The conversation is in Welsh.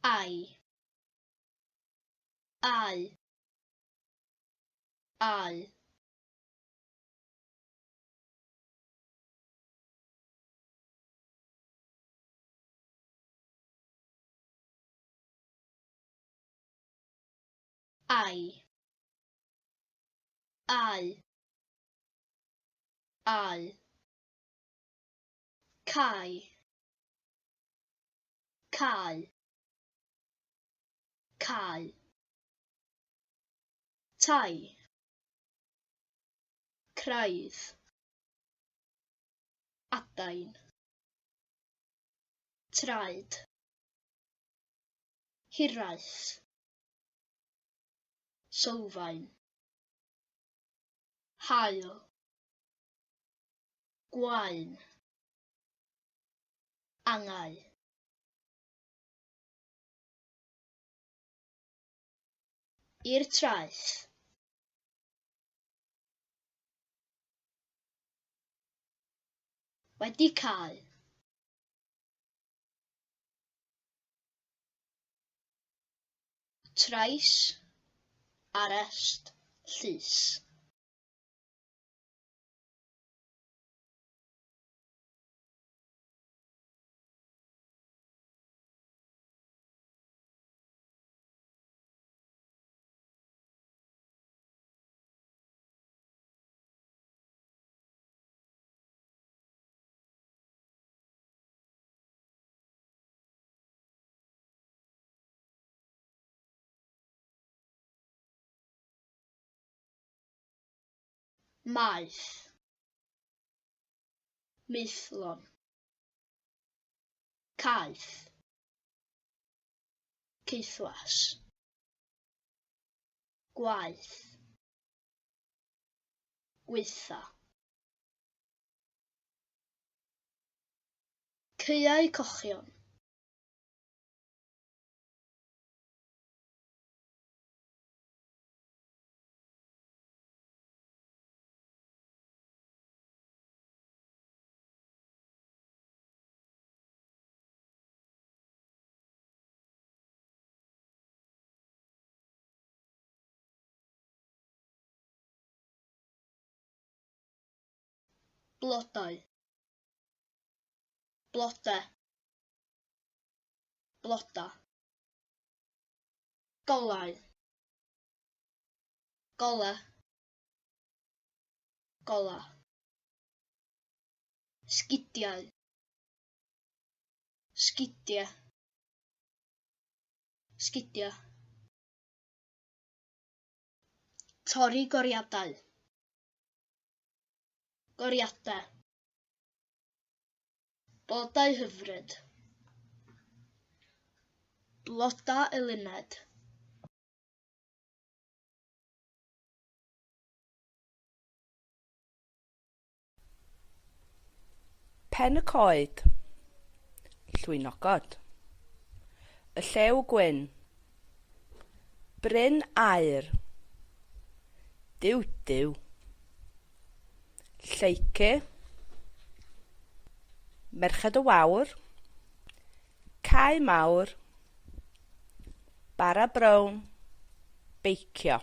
Ai. Al. Al. Ai. Al. Al. Cau. Cael. Cael. Tai. Craidd. Adain. Traed. Hiraeth. Sylfaen. Haul. Gwaen. Angau. I'r traeth. Wedi cael. Trais. Arest. Llys. Maeth. Maethlon. Caeth. Caethwas. Gwaith. Gweitha. Caeau cochion. Blodau. Blode. Bloda. Golau. Gola. Gola. Sgidiau. Sgidia. Sgidia. Torri goriadau. Goriadau. Blodau hyfryd. Bloda eluned. Pen y coed. Llwynogod. Y llew gwyn. Bryn aur. Diw diw. Lleice. Merched y wawr. Cau mawr. Bara brown. Beicio.